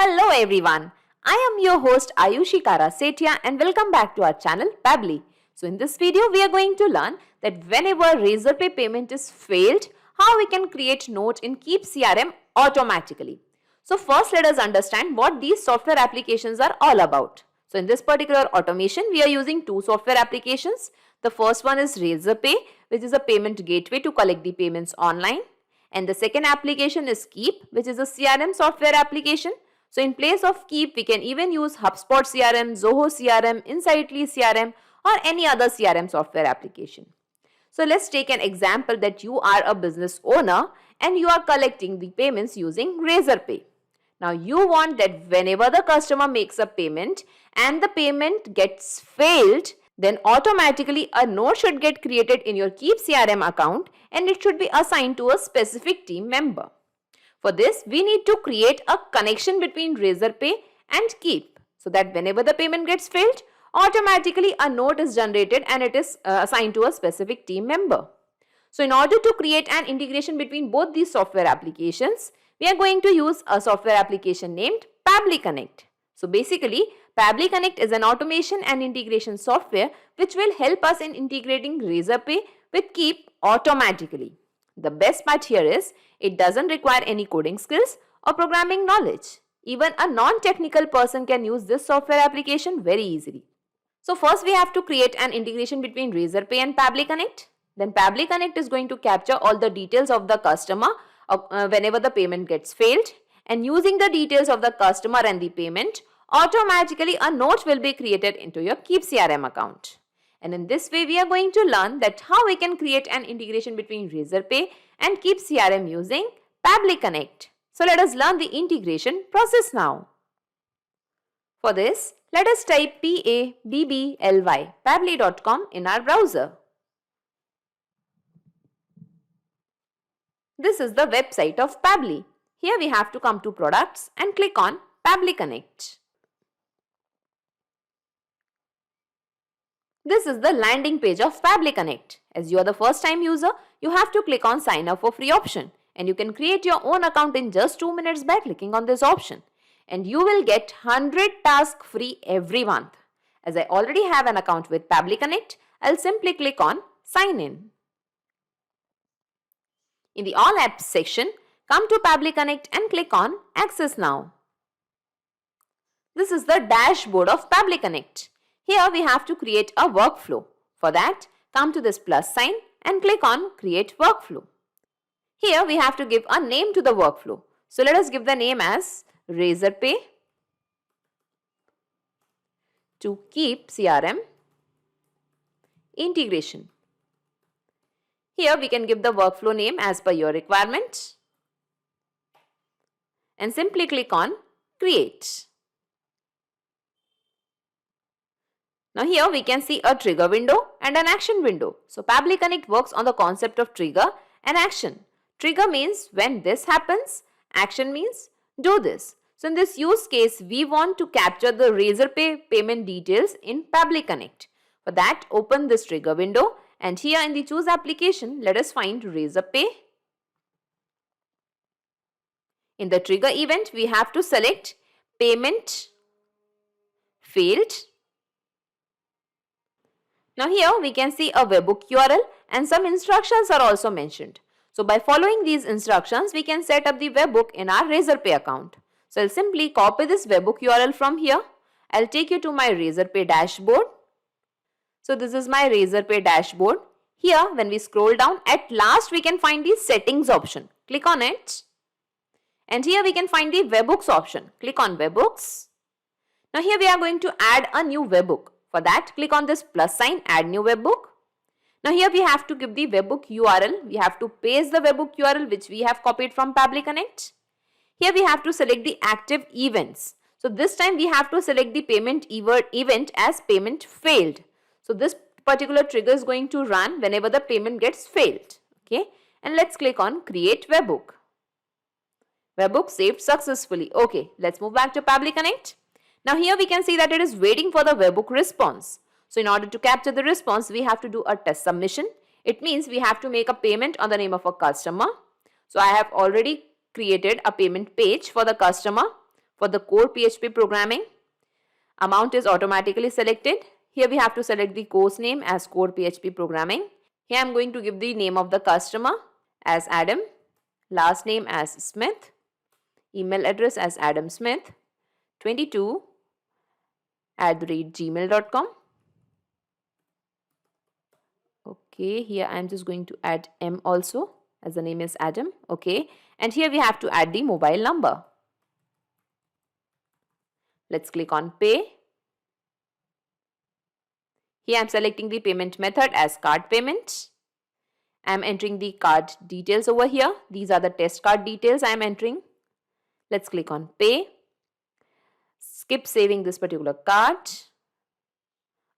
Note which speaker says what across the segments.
Speaker 1: Hello everyone, I am your host Ayushi Setia and welcome back to our channel Pabbly. So in this video we are going to learn that whenever Razorpay payment is failed, how we can create note in Keap CRM automatically. So first let us understand what these software applications are all about. So in this particular automation we are using two software applications. The first one is Razorpay, which is a payment gateway to collect the payments online. And the second application is Keap, which is a CRM software application. So in place of Keap, we can even use HubSpot CRM, Zoho CRM, Insightly CRM or any other CRM software application. So let's take an example that you are a business owner and you are collecting the payments using Razorpay. Now you want that whenever the customer makes a payment and the payment gets failed, then automatically a note should get created in your Keap CRM account and it should be assigned to a specific team member. For this, we need to create a connection between Razorpay and Keap so that whenever the payment gets failed, automatically a note is generated and it is assigned to a specific team member. So in order to create an integration between both these software applications, we are going to use a software application named Pabbly Connect. So basically, Pabbly Connect is an automation and integration software which will help us in integrating Razorpay with Keap automatically. The best part here is it doesn't require any coding skills or programming knowledge. Even a non-technical person can use this software application very easily. So first we have to create an integration between Razorpay and Pabbly Connect. Then Pabbly Connect is going to capture all the details of the customer whenever the payment gets failed, and using the details of the customer and the payment, automatically a note will be created into your Keap CRM account. And in this way, we are going to learn that how we can create an integration between Razorpay and Keap CRM using Pabbly Connect. So let us learn the integration process now. For this, let us type Pabbly, pabbly.com in our browser. This is the website of Pabbly. Here we have to come to products and click on Pabbly Connect. This is the landing page of Pabbly Connect. As you are the first time user, you have to click on sign up for free option and you can create your own account in just 2 minutes by clicking on this option. And you will get 100 tasks free every month. As I already have an account with Pabbly Connect, I'll simply click on sign in. In the all apps section, come to Pabbly Connect and click on access now. This is the dashboard of Pabbly Connect. Here we have to create a workflow. For that, come to this plus sign and click on create workflow. Here we have to give a name to the workflow. So let us give the name as Razorpay to Keap CRM integration. Here we can give the workflow name as per your requirement and simply click on create. Now here we can see a trigger window and an action window. So Pabbly Connect works on the concept of trigger and action. Trigger means when this happens, action means do this. So in this use case, we want to capture the Razorpay payment details in Pabbly Connect. For that, open this trigger window and here in the choose application, let us find Razorpay. In the trigger event, we have to select payment failed. Now here we can see a webhook URL and some instructions are also mentioned. So by following these instructions, we can set up the webhook in our Razorpay account. So I'll simply copy this webhook URL from here. I'll take you to my Razorpay dashboard. So this is my Razorpay dashboard. Here when we scroll down, at last we can find the settings option. Click on it. And here we can find the webhooks option. Click on webhooks. Now here we are going to add a new webhook. For that, click on this plus sign, add new webhook. Now here we have to give the webhook URL. We have to paste the webhook URL which we have copied from Pabbly Connect. Here we have to select the active events. So this time we have to select the payment event as payment failed. So this particular trigger is going to run whenever the payment gets failed. Okay. And let's click on create webhook. Webhook saved successfully. Okay. Let's move back to Pabbly Connect. Now here we can see that it is waiting for the webhook response. So in order to capture the response, we have to do a test submission. It means we have to make a payment on the name of a customer. So I have already created a payment page for the customer. for the core PHP programming. Amount is automatically selected. Here we have to select the course name as core PHP programming. Here I am going to give the name of the customer as Adam, last name as Smith, email address as adamsmith22@gmail.com. Okay, here I am just going to add M also as the name is Adam. Okay, and here we have to add the mobile number. Let's click on pay. Here I am selecting the payment method as card payment. I am entering the card details over here. These are the test card details I am entering. Let's click on pay. Skip saving this particular card.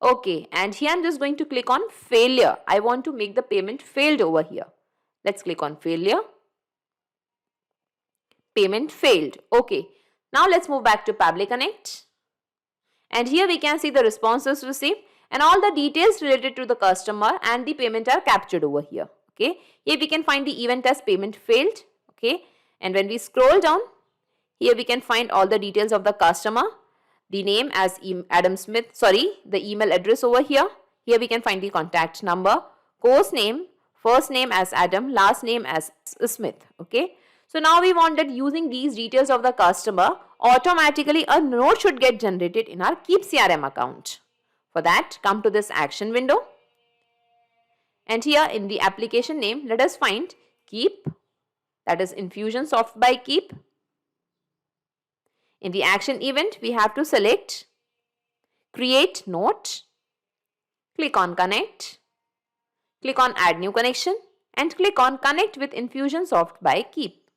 Speaker 1: Okay, and here I am just going to click on failure. I want to make the payment failed over here. Let's click on failure. Payment failed. Okay, now let's move back to Pabbly Connect. And here we can see the responses received and all the details related to the customer and the payment are captured over here. Okay, here we can find the event as payment failed. Okay, and when we scroll down, here we can find all the details of the customer, the name as Adam Smith, the email address over here. Here we can find the contact number, course name, first name as Adam, last name as Smith. Okay, so now we want that using these details of the customer, automatically a note should get generated in our Keap CRM account. For that, come to this action window. And here in the application name, let us find Keap, that is Infusionsoft by Keap. In the action event, we have to select Create Note, click on Connect, click on Add New Connection and click on Connect with Infusionsoft by Keap.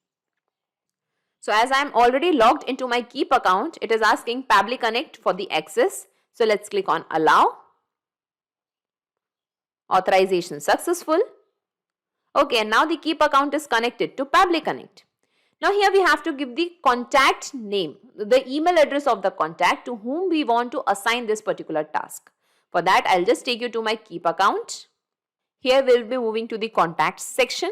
Speaker 1: So as I am already logged into my Keap account, it is asking Pabbly Connect for the access. So let's click on Allow. Authorization successful. Okay, and now the Keap account is connected to Pabbly Connect. Now here we have to give the contact name, the email address of the contact to whom we want to assign this particular task. For that, I'll just take you to my Keap account. Here we'll be moving to the contacts section.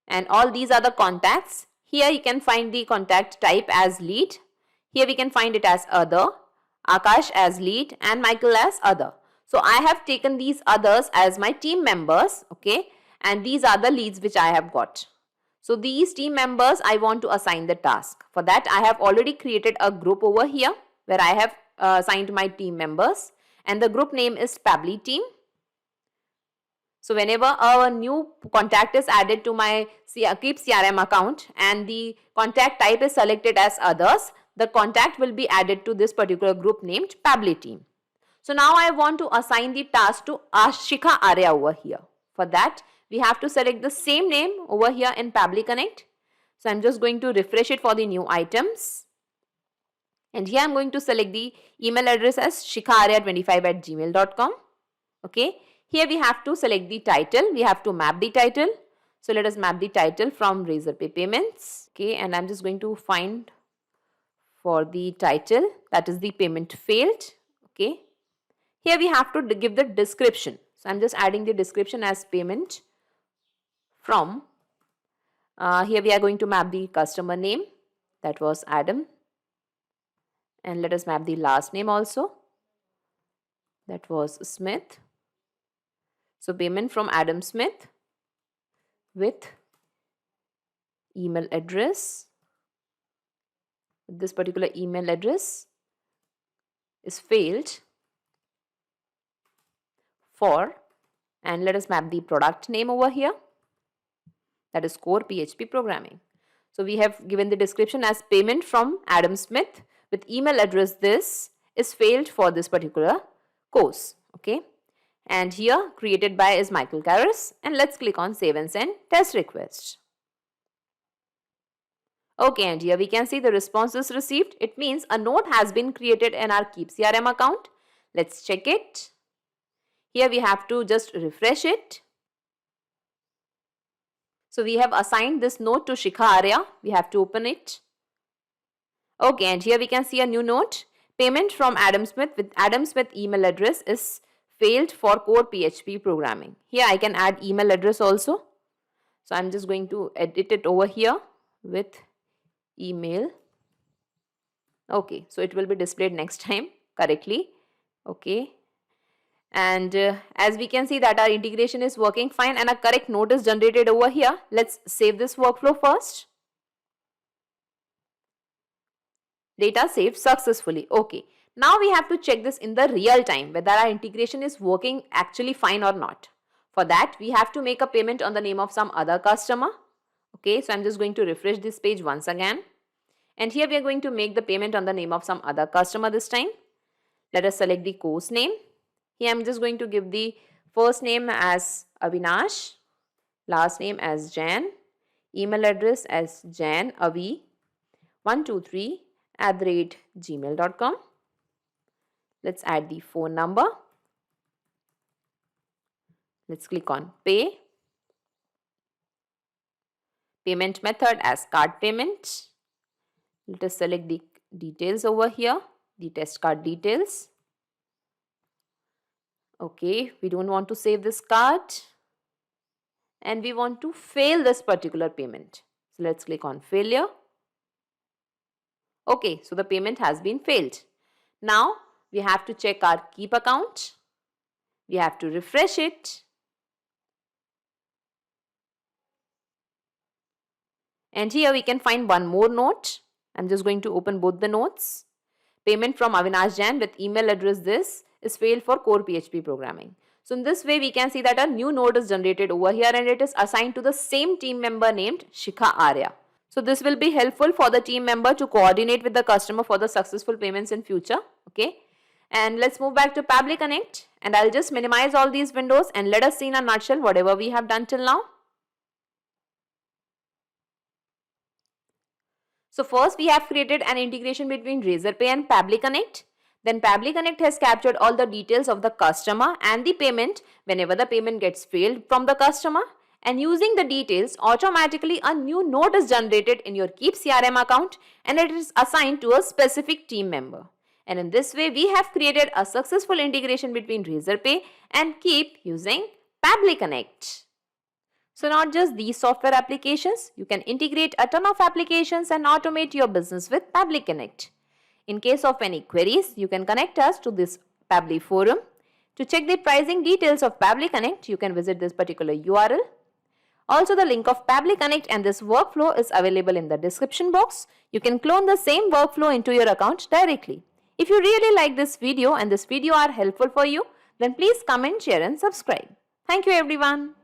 Speaker 1: And all these are the contacts. Here you can find the contact type as lead. Here we can find it as other, Akash as lead and Michael as other. So I have taken these others as my team members, okay, and these are the leads which I have got. So these team members I want to assign the task. For that I have already created a group over here where I have assigned my team members and the group name is Pabbly team. So whenever a new contact is added to my Keap CRM account and the contact type is selected as others, the contact will be added to this particular group named Pabbly team. So now I want to assign the task to Ashika Arya over here. For that, we have to select the same name over here in Pabbly Connect. So I'm just going to refresh it for the new items. And here I'm going to select the email address as shikhaarya25@gmail.com. Okay. Here we have to select the title. We have to map the title. So let us map the title from Razorpay Payments. Okay. And I'm just going to find for the title, that is the payment failed. Okay. Here we have to give the description. So I'm just adding the description as payment from. Here we are going to map the customer name. That was Adam. And let us map the last name also. That was Smith. So payment from Adam Smith with email address. This particular email address is failed for, and let us map the product name over here. That is core PHP programming. So we have given the description as payment from Adam Smith with email address this is failed for this particular course. Okay. And here created by is Michael Karras, and let's click on save and send test request. Okay, and here we can see the responses received. It means a note has been created in our Keap CRM account. Let's check it. Here we have to just refresh it. So we have assigned this note to Shikha Arya. We have to open it. Okay, and here we can see a new note. Payment from Adam Smith with Adam Smith email address is failed for core PHP programming. Here I can add email address also. So I'm just going to edit it over here with email Okay, so it will be displayed next time correctly. Okay. And as we can see that our integration is working fine and a correct note is generated over here. Let's save this workflow first. Data saved successfully. Okay. Now we have to check this in the real time whether our integration is working actually fine or not. For that, we have to make a payment on the name of some other customer. Okay, so I'm just going to refresh this page once again. And here we are going to make the payment on the name of some other customer this time. Let us select the course name. Here I'm just going to give the first name as Avinash, last name as Jan, email address as janavi123@gmail.com. Let's add the phone number. Let's click on pay. Payment method as card payment. Let us select the details over here, the test card details. Okay, we don't want to save this card and we want to fail this particular payment. So let's click on failure. Okay, so the payment has been failed. Now we have to check our Keap account. We have to refresh it. And here we can find one more note. I'm just going to open both the notes. Payment from Avinash Jain with email address this is failed for core PHP programming. So in this way we can see that a new node is generated over here and it is assigned to the same team member named Shikha Arya. So this will be helpful for the team member to coordinate with the customer for the successful payments in future. Okay. And let's move back to Pabbly Connect and I'll just minimize all these windows and let us see in a nutshell whatever we have done till now. So first we have created an integration between Razorpay and Pabbly Connect. Then Pabbly Connect has captured all the details of the customer and the payment whenever the payment gets failed from the customer. And using the details, automatically a new note is generated in your Keap CRM account and it is assigned to a specific team member. And in this way, we have created a successful integration between Razorpay and Keap using Pabbly Connect. So not just these software applications, you can integrate a ton of applications and automate your business with Pabbly Connect. In case of any queries, you can connect us to this Pabbly forum. To check the pricing details of Pabbly Connect, you can visit this particular URL. Also, the link of Pabbly Connect and this workflow is available in the description box. You can clone the same workflow into your account directly. If you really like this video and this video are helpful for you, then please comment, share and subscribe. Thank you everyone.